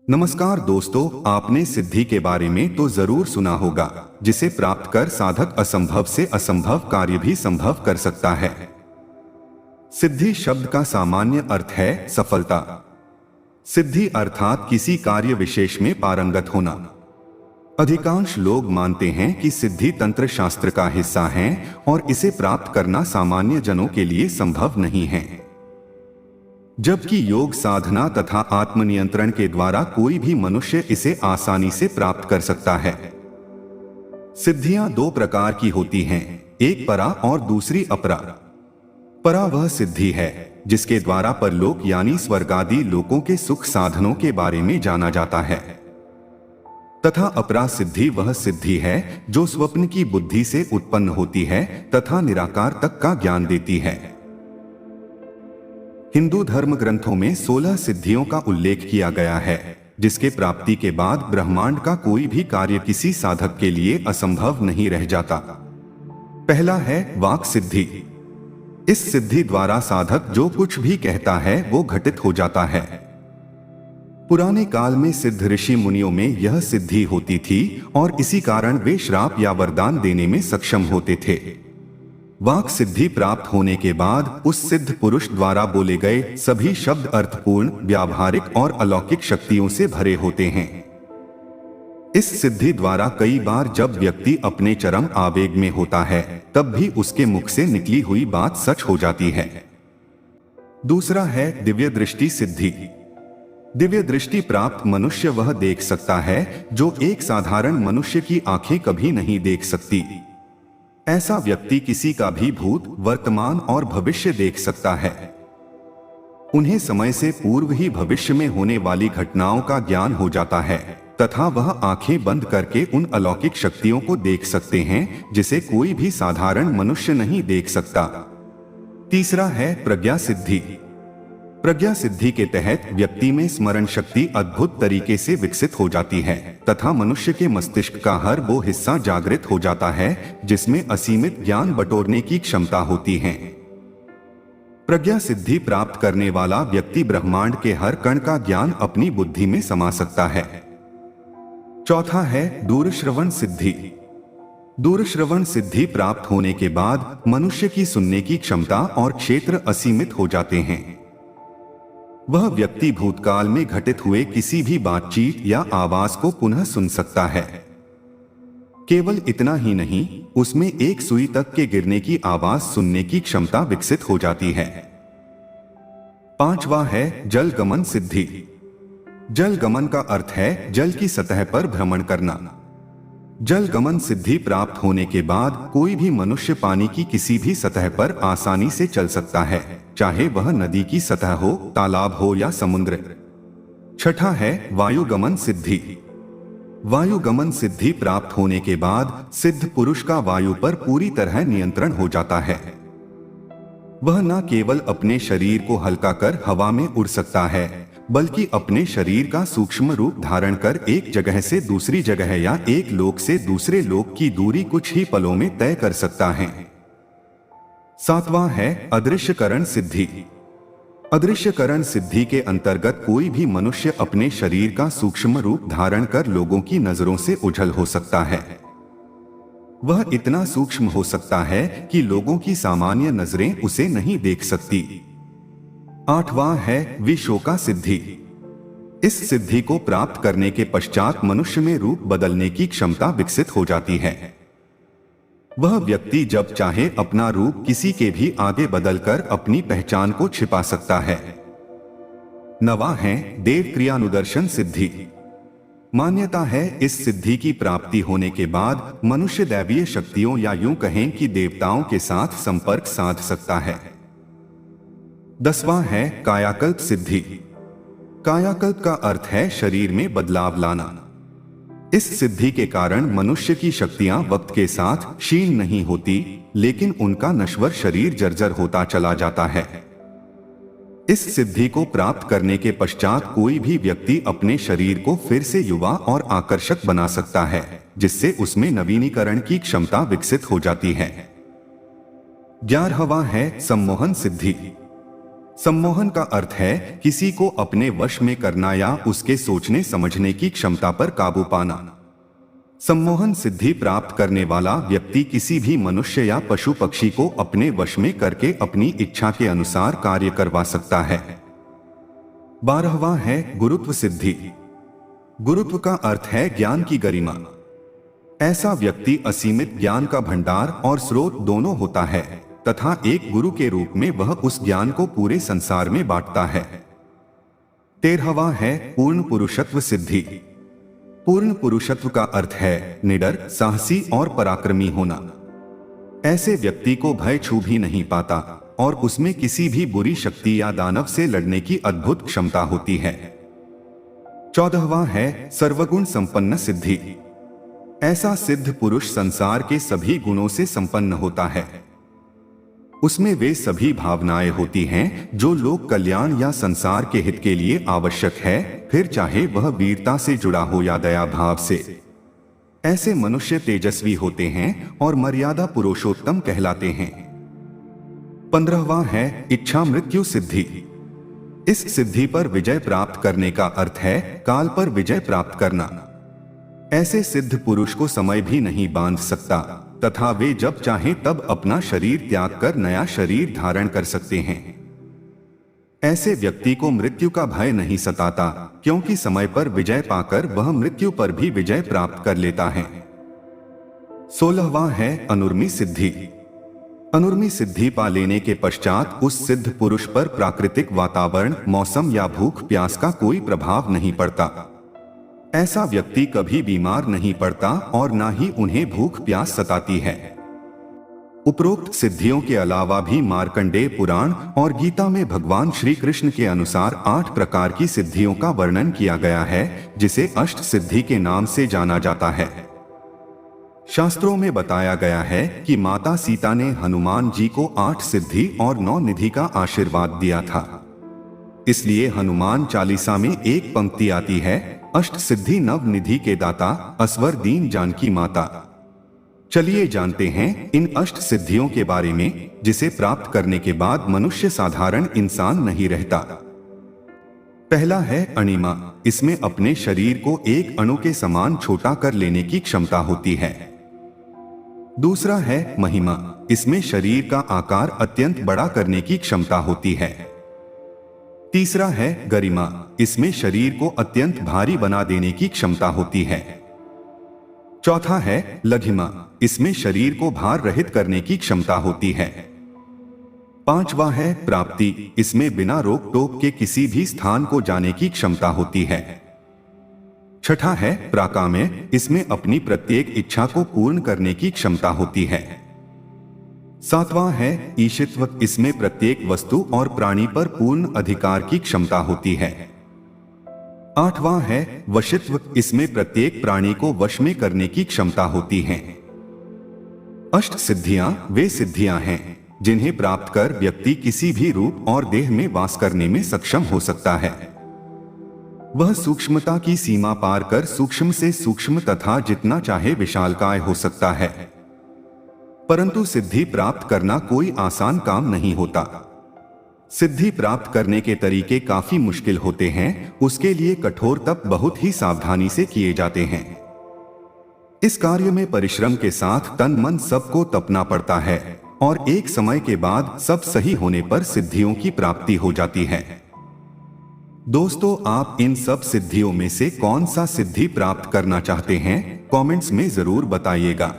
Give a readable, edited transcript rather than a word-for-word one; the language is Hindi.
नमस्कार दोस्तों, आपने सिद्धि के बारे में तो जरूर सुना होगा, जिसे प्राप्त कर साधक असंभव से असंभव कार्य भी संभव कर सकता है। सिद्धि शब्द का सामान्य अर्थ है सफलता। सिद्धि अर्थात किसी कार्य विशेष में पारंगत होना। अधिकांश लोग मानते हैं कि सिद्धि तंत्र शास्त्र का हिस्सा है और इसे प्राप्त करना सामान्य जनों के लिए संभव नहीं है, जबकि योग साधना तथा आत्मनियंत्रण के द्वारा कोई भी मनुष्य इसे आसानी से प्राप्त कर सकता है। सिद्धियां दो प्रकार की होती हैं, एक परा और दूसरी अपरा। परा वह सिद्धि है जिसके द्वारा परलोक यानी स्वर्ग आदि लोकों के सुख साधनों के बारे में जाना जाता है, तथा अपरा सिद्धि वह सिद्धि है जो स्वप्न की बुद्धि से उत्पन्न होती है तथा निराकार तक का ज्ञान देती है। हिंदू धर्म ग्रंथों में 16 सिद्धियों का उल्लेख किया गया है, जिसके प्राप्ति के बाद ब्रह्मांड का कोई भी कार्य किसी साधक के लिए असंभव नहीं रह जाता। पहला है वाक सिद्धि। इस सिद्धि द्वारा साधक जो कुछ भी कहता है वो घटित हो जाता है। पुराने काल में सिद्ध ऋषि मुनियों में यह सिद्धि होती थी और इसी कारण वे श्राप या वरदान देने में सक्षम होते थे। वाक सिद्धि प्राप्त होने के बाद उस सिद्ध पुरुष द्वारा बोले गए सभी शब्द अर्थपूर्ण, व्यावहारिक और अलौकिक शक्तियों से भरे होते हैं। इस सिद्धि द्वारा कई बार जब व्यक्ति अपने चरम आवेग में होता है तब भी उसके मुख से निकली हुई बात सच हो जाती है। दूसरा है दिव्य दृष्टि सिद्धि। दिव्य दृष्टि प्राप्त मनुष्य वह देख सकता है जो एक साधारण मनुष्य की आंखें कभी नहीं देख सकती। ऐसा व्यक्ति किसी का भी भूत, वर्तमान और भविष्य देख सकता है। उन्हें समय से पूर्व ही भविष्य में होने वाली घटनाओं का ज्ञान हो जाता है तथा वह आंखें बंद करके उन अलौकिक शक्तियों को देख सकते हैं जिसे कोई भी साधारण मनुष्य नहीं देख सकता। तीसरा है प्रज्ञा सिद्धि। प्रज्ञा सिद्धि के तहत व्यक्ति में स्मरण शक्ति अद्भुत तरीके से विकसित हो जाती है तथा मनुष्य के मस्तिष्क का हर वो हिस्सा जागृत हो जाता है जिसमें असीमित ज्ञान बटोरने की क्षमता होती है। प्रज्ञा सिद्धि प्राप्त करने वाला व्यक्ति ब्रह्मांड के हर कण का ज्ञान अपनी बुद्धि में समा सकता है। चौथा है दूरश्रवण सिद्धि। दूरश्रवण सिद्धि प्राप्त होने के बाद मनुष्य की सुनने की क्षमता और क्षेत्र असीमित हो जाते हैं। वह व्यक्ति भूतकाल में घटित हुए किसी भी बातचीत या आवाज को पुनः सुन सकता है। केवल इतना ही नहीं, उसमें एक सुई तक के गिरने की आवाज सुनने की क्षमता विकसित हो जाती है। पांचवा है जल गमन सिद्धि। जल गमन का अर्थ है जल की सतह पर भ्रमण करना। जल गमन सिद्धि प्राप्त होने के बाद कोई भी मनुष्य पानी की किसी भी सतह पर आसानी से चल सकता है, चाहे वह नदी की सतह हो, तालाब हो या समुद्र। छठा है वायुगमन सिद्धि। वायुगमन सिद्धि प्राप्त होने के बाद सिद्ध पुरुष का वायु पर पूरी तरह नियंत्रण हो जाता है। वह न केवल अपने शरीर को हल्का कर हवा में उड़ सकता है, बल्कि अपने शरीर का सूक्ष्म रूप धारण कर एक जगह से दूसरी जगह या एक लोक से दूसरे लोक की दूरी कुछ ही पलों में तय कर सकता है। सातवां है अदृश्यकरण सिद्धि। अदृश्यकरण सिद्धि के अंतर्गत कोई भी मनुष्य अपने शरीर का सूक्ष्म रूप धारण कर लोगों की नजरों से ओझल हो सकता है। वह इतना सूक्ष्म हो सकता है कि लोगों की सामान्य नजरें उसे नहीं देख सकती। आठवां है विशोका सिद्धि। इस सिद्धि को प्राप्त करने के पश्चात मनुष्य में रूप बदलने की क्षमता विकसित हो जाती है। वह व्यक्ति जब चाहे अपना रूप किसी के भी आगे बदलकर अपनी पहचान को छिपा सकता है। नवा है देव क्रियानुदर्शन सिद्धि। मान्यता है इस सिद्धि की प्राप्ति होने के बाद मनुष्य दैवीय शक्तियों या यूं कहें कि देवताओं के साथ संपर्क साध सकता है। दसवां है कायाकल्प सिद्धि। कायाकल्प का अर्थ है शरीर में बदलाव लाना। इस सिद्धि के कारण मनुष्य की शक्तियां वक्त के साथ क्षीण नहीं होती, लेकिन उनका नश्वर शरीर जर्जर होता चला जाता है। इस सिद्धि को प्राप्त करने के पश्चात कोई भी व्यक्ति अपने शरीर को फिर से युवा और आकर्षक बना सकता है, जिससे उसमें नवीनीकरण की क्षमता विकसित हो जाती है। 11वां है सम्मोहन सिद्धि। सम्मोहन का अर्थ है किसी को अपने वश में करना या उसके सोचने समझने की क्षमता पर काबू पाना। सम्मोहन सिद्धि प्राप्त करने वाला व्यक्ति किसी भी मनुष्य या पशु पक्षी को अपने वश में करके अपनी इच्छा के अनुसार कार्य करवा सकता है। 12वां है गुरुत्व सिद्धि। गुरुत्व का अर्थ है ज्ञान की गरिमा। ऐसा व्यक्ति असीमित ज्ञान का भंडार और स्रोत दोनों होता है तथा एक गुरु के रूप में वह उस ज्ञान को पूरे संसार में बांटता है। 13वां है पूर्ण पुरुषत्व सिद्धि। पूर्ण पुरुषत्व का अर्थ है निडर, साहसी और पराक्रमी होना। ऐसे व्यक्ति को भय छू भी नहीं पाता और उसमें किसी भी बुरी शक्ति या दानव से लड़ने की अद्भुत क्षमता होती है। 14वां है सर्वगुण संपन्न सिद्धि। ऐसा सिद्ध पुरुष संसार के सभी गुणों से संपन्न होता है। उसमें वे सभी भावनाएं होती हैं जो लोक कल्याण या संसार के हित के लिए आवश्यक है, फिर चाहे वह वीरता से जुड़ा हो या दया भाव से। ऐसे मनुष्य तेजस्वी होते हैं और मर्यादा पुरुषोत्तम कहलाते हैं। 15वां है इच्छा मृत्यु सिद्धि। इस सिद्धि पर विजय प्राप्त करने का अर्थ है काल पर विजय प्राप्त करना। ऐसे सिद्ध पुरुष को समय भी नहीं बांध सकता तथा वे जब चाहें तब अपना शरीर त्याग कर नया शरीर धारण कर सकते हैं। ऐसे व्यक्ति को मृत्यु का भय नहीं सताता क्योंकि समय पर विजय पाकर वह मृत्यु पर भी विजय प्राप्त कर लेता है। 16वां है अनुर्मी सिद्धि। अनुर्मी सिद्धि पा लेने के पश्चात उस सिद्ध पुरुष पर प्राकृतिक वातावरण, मौसम या भूख प्यास का कोई प्रभाव नहीं पड़ता। ऐसा व्यक्ति कभी बीमार नहीं पड़ता और ना ही उन्हें भूख प्यास सताती है। उपरोक्त सिद्धियों के अलावा भी मार्कंडेय पुराण और गीता में भगवान श्री कृष्ण के अनुसार 8 प्रकार की सिद्धियों का वर्णन किया गया है जिसे अष्ट सिद्धि के नाम से जाना जाता है। शास्त्रों में बताया गया है कि माता सीता ने हनुमान जी को 8 सिद्धि और 9 निधि का आशीर्वाद दिया था। इसलिए हनुमान चालीसा में एक पंक्ति आती है, अष्ट सिद्धि नव निधि के दाता, असवर दीन जानकी माता। चलिए जानते हैं इन अष्ट सिद्धियों के बारे में जिसे प्राप्त करने के बाद मनुष्य साधारण इंसान नहीं रहता। पहला है अणिमा। इसमें अपने शरीर को एक अणु के समान छोटा कर लेने की क्षमता होती है। दूसरा है महिमा। इसमें शरीर का आकार अत्यंत बड़ा करने की क्षमता होती है। तीसरा है गरिमा। इसमें शरीर को अत्यंत भारी बना देने की क्षमता होती है। चौथा है लघिमा। इसमें शरीर को भार रहित करने की क्षमता होती है। 5वां है प्राप्ति। इसमें बिना रोक टोक के किसी भी स्थान को जाने की क्षमता होती है। 6ठा है प्राकाम्य। इसमें अपनी प्रत्येक इच्छा को पूर्ण करने की क्षमता होती है। 7वां है ईशित्व। इसमें प्रत्येक वस्तु और प्राणी पर पूर्ण अधिकार की क्षमता होती है। 8वां है वशित्व। इसमें प्रत्येक प्राणी को वश में करने की क्षमता होती है। अष्ट सिद्धियां वे सिद्धियां हैं जिन्हें प्राप्त कर व्यक्ति किसी भी रूप और देह में वास करने में सक्षम हो सकता है। वह सूक्ष्मता की सीमा पार कर सूक्ष्म से सूक्ष्म तथा जितना चाहे विशालकाय हो सकता है। परंतु सिद्धि प्राप्त करना कोई आसान काम नहीं होता। सिद्धि प्राप्त करने के तरीके काफी मुश्किल होते हैं। उसके लिए कठोर तप बहुत ही सावधानी से किए जाते हैं। इस कार्य में परिश्रम के साथ तन मन सबको तपना पड़ता है और एक समय के बाद सब सही होने पर सिद्धियों की प्राप्ति हो जाती है। दोस्तों, आप इन सब सिद्धियों में से कौन सा सिद्धि प्राप्त करना चाहते हैं? कमेंट्स में जरूर बताइएगा।